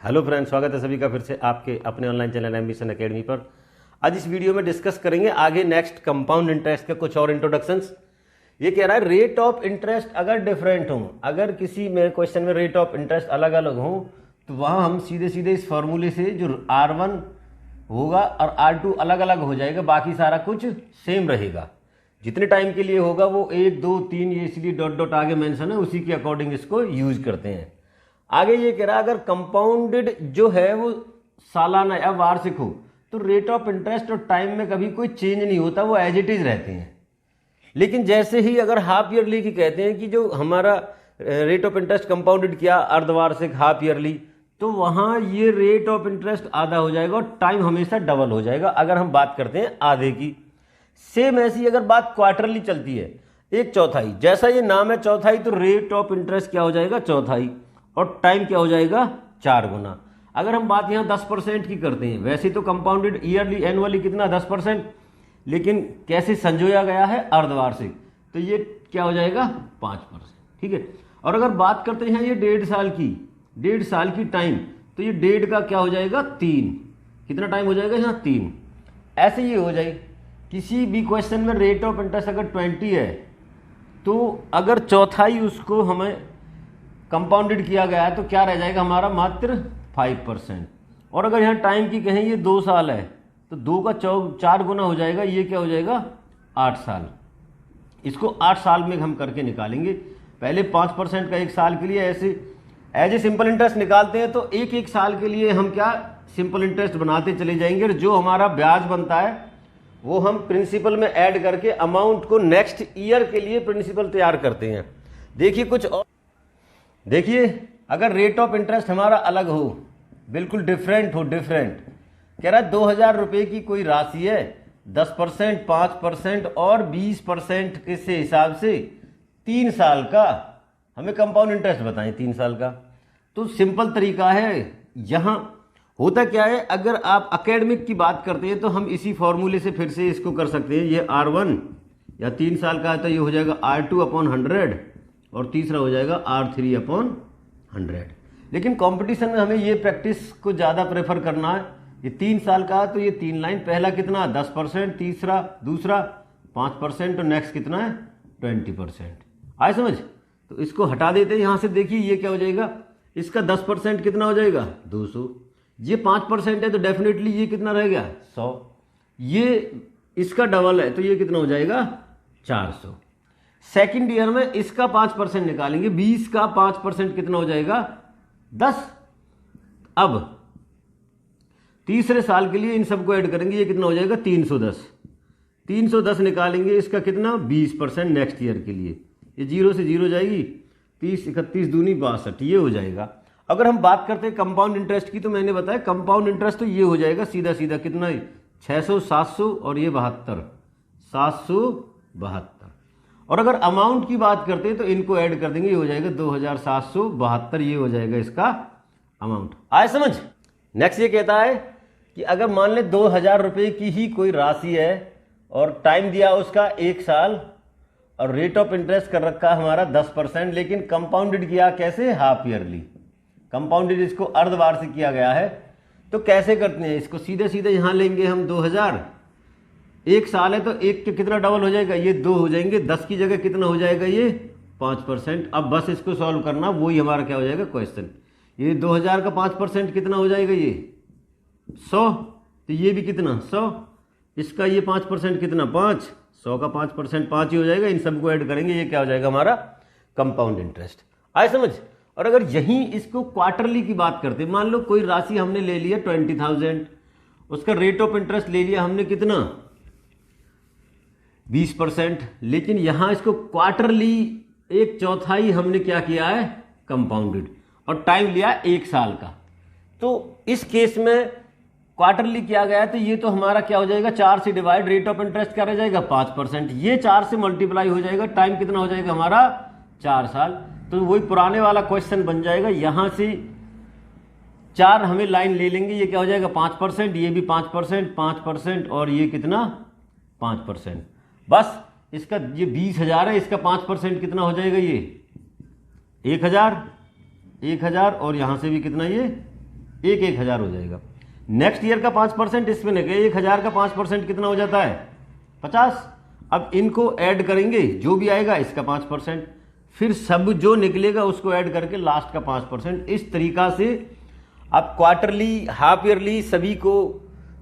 Hello friends, स्वागत है सभी का फिर से आपके अपने ऑनलाइन चैनल एम्बिशन एकेडमी पर। आज इस वीडियो में डिस्कस करेंगे आगे नेक्स्ट कंपाउंड इंटरेस्ट के कुछ और इंट्रोडक्शंस। ये कह रहा है रेट ऑफ इंटरेस्ट अगर डिफरेंट हो, अगर किसी में क्वेश्चन में रेट ऑफ इंटरेस्ट अलग अलग हो तो वहाँ हम सीधे सीधे इस फॉर्मूले से जो R1 होगा और R2 अलग अलग हो जाएगा, बाकी सारा कुछ सेम रहेगा। जितने टाइम के लिए होगा वो 1, 2, 3 ये इसलिए डॉट डॉट आगे मेंशन है, उसी के अकॉर्डिंग इसको यूज करते हैं। आगे ये कह रहा है अगर कंपाउंडेड जो है वो सालाना या वार्षिक हो तो रेट ऑफ इंटरेस्ट और टाइम में कभी कोई चेंज नहीं होता, वो एज इट इज रहते हैं। लेकिन जैसे ही अगर हाफ ईयरली की कहते हैं कि जो हमारा रेट ऑफ इंटरेस्ट कंपाउंडेड किया अर्धवार्षिक हाफ ईयरली, तो वहां ये रेट ऑफ इंटरेस्ट आधा हो जाएगा और टाइम हमेशा डबल हो जाएगा अगर हम बात करते हैं आधे की। सेम ऐसी अगर बात क्वार्टरली चलती है, एक चौथाई, जैसा ये नाम है चौथाई, तो रेट ऑफ इंटरेस्ट क्या हो जाएगा चौथाई और टाइम क्या हो जाएगा 4 गुना। अगर हम बात यहाँ 10% की करते हैं, वैसे तो कंपाउंडेड ईयरली एनुअली कितना 10%, लेकिन कैसे संजोया गया है अर्धवार्षिक, तो ये क्या हो जाएगा 5%। ठीक है। और अगर बात करते हैं ये 1.5 साल की टाइम, तो ये 1.5 का क्या हो जाएगा 3। कितना टाइम हो जाएगा यहाँ 3। ऐसे ये हो जाए किसी भी क्वेश्चन में रेट ऑफ इंटरेस्ट अगर 20 है तो अगर चौथाई उसको हमें कंपाउंडेड किया गया है तो क्या रह जाएगा हमारा मात्र 5%। और अगर यहाँ टाइम की कहें ये 2 साल है तो 2 का 4 गुना हो जाएगा, ये क्या हो जाएगा 8 साल। इसको 8 साल में हम करके निकालेंगे। पहले 5% का 1 साल के लिए ऐसे एज ए सिंपल इंटरेस्ट निकालते हैं, तो एक साल के लिए हम क्या सिंपल इंटरेस्ट बनाते चले जाएंगे और जो हमारा ब्याज बनता है वो हम प्रिंसिपल में ऐड करके अमाउंट को नेक्स्ट ईयर के लिए प्रिंसिपल तैयार करते हैं। देखिए कुछ और, देखिए अगर रेट ऑफ इंटरेस्ट हमारा अलग हो, बिल्कुल डिफरेंट हो, डिफरेंट कह रहा है 2000 रुपये की कोई राशि है, 10%, 5% और 20% के हिसाब से 3 साल का हमें कंपाउंड इंटरेस्ट बताएं, 3 साल का। तो सिंपल तरीका है। यहाँ होता क्या है, अगर आप एकेडमिक की बात करते हैं तो हम इसी फॉर्मूले से फिर से इसको कर सकते हैं। ये R1 या 3 साल का है तो ये हो जाएगा R2/100 और तीसरा हो जाएगा R3/100। लेकिन कंपटीशन में हमें ये प्रैक्टिस को ज़्यादा प्रेफर करना है। ये 3 साल का है तो ये 3 लाइन, पहला कितना 10%, तीसरा दूसरा 5% और नेक्स्ट कितना है 20%। आए समझ? तो इसको हटा देते हैं यहाँ से। देखिए ये क्या हो जाएगा, इसका 10% कितना हो जाएगा 200, ये 5% है तो डेफिनेटली ये कितना रह गया 100, ये इसका डबल है तो ये कितना हो जाएगा 400। सेकंड ईयर में इसका 5% निकालेंगे, 20 का 5% कितना हो जाएगा 10। अब तीसरे साल के लिए इन सबको ऐड करेंगे, ये कितना हो जाएगा 310 निकालेंगे, इसका कितना 20% नेक्स्ट ईयर के लिए, ये 0 से 0 जाएगी, 30, 31 दूनी 62, ये हो जाएगा। अगर हम बात करते हैं कंपाउंड इंटरेस्ट की, तो मैंने बताया कंपाउंड इंटरेस्ट तो ये हो जाएगा सीधा सीधा कितना 600, 700 और ये 72, 772। और अगर अमाउंट की बात करते हैं तो इनको ऐड कर देंगे, ये हो जाएगा 2772, ये हो जाएगा इसका अमाउंट। आए समझ? नेक्स्ट ये कहता है कि अगर मान ले 2000 रुपये की ही कोई राशि है और टाइम दिया उसका 1 साल और रेट ऑफ इंटरेस्ट कर रखा हमारा 10%, लेकिन कंपाउंडेड किया कैसे हाफ ईयरली, कंपाउंडेड इसको अर्धवार्षिक किया गया है। तो कैसे करते हैं इसको, सीधे सीधे यहाँ लेंगे हम 2000, 1 साल है तो 1 के कितना डबल हो जाएगा, ये 2 हो जाएंगे, 10 की जगह कितना हो जाएगा ये 5%। अब बस इसको सॉल्व करना, वही हमारा क्या हो जाएगा क्वेश्चन। ये 2000 का 5% कितना हो जाएगा ये 100, तो ये भी कितना 100, इसका ये 5% कितना 5, 100 का 5% 5 ही हो जाएगा। इन सबको ऐड करेंगे, ये क्या हो जाएगा हमारा कंपाउंड इंटरेस्ट। आए समझ? और अगर यहीं इसको क्वार्टरली की बात करते, मान लो कोई राशि हमने ले लिया 20,000, उसका रेट ऑफ इंटरेस्ट ले लिया हमने कितना 20%, लेकिन यहां इसको क्वार्टरली 1/4 हमने क्या किया है कंपाउंडेड और टाइम लिया 1 साल का। तो इस केस में क्वार्टरली किया गया है तो ये तो हमारा क्या हो जाएगा 4 से डिवाइड, रेट ऑफ इंटरेस्ट क्या रह जाएगा 5%, ये 4 से मल्टीप्लाई हो जाएगा, टाइम कितना हो जाएगा हमारा 4 साल। तो वही पुराने वाला क्वेश्चन बन जाएगा। यहां से 4 हमें लाइन ले लेंगे, ये क्या हो जाएगा 5%, ये भी 5%, 5% और ये कितना 5%। बस इसका ये 20,000 है, इसका 5% कितना हो जाएगा ये 1,000 और यहां से भी कितना ये एक 1,000 हो जाएगा। नेक्स्ट ईयर का 5% इसमें लगे, 1,000 का 5% कितना हो जाता है 50। अब इनको ऐड करेंगे, जो भी आएगा इसका 5%, फिर सब जो निकलेगा उसको ऐड करके लास्ट का 5%। इस तरीका से आप क्वार्टरली, हाफ ईयरली सभी को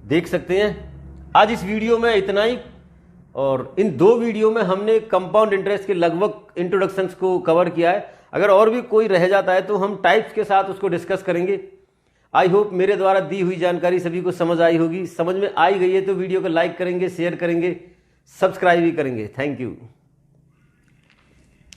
देख सकते हैं। आज इस वीडियो में इतना ही, और इन 2 वीडियो में हमने कंपाउंड इंटरेस्ट के लगभग इंट्रोडक्शंस को कवर किया है। अगर और भी कोई रह जाता है तो हम टाइप्स के साथ उसको डिस्कस करेंगे। आई होप मेरे द्वारा दी हुई जानकारी सभी को समझ आई होगी। समझ में आई गई है तो वीडियो को लाइक करेंगे, शेयर करेंगे, सब्सक्राइब भी करेंगे। Thank you.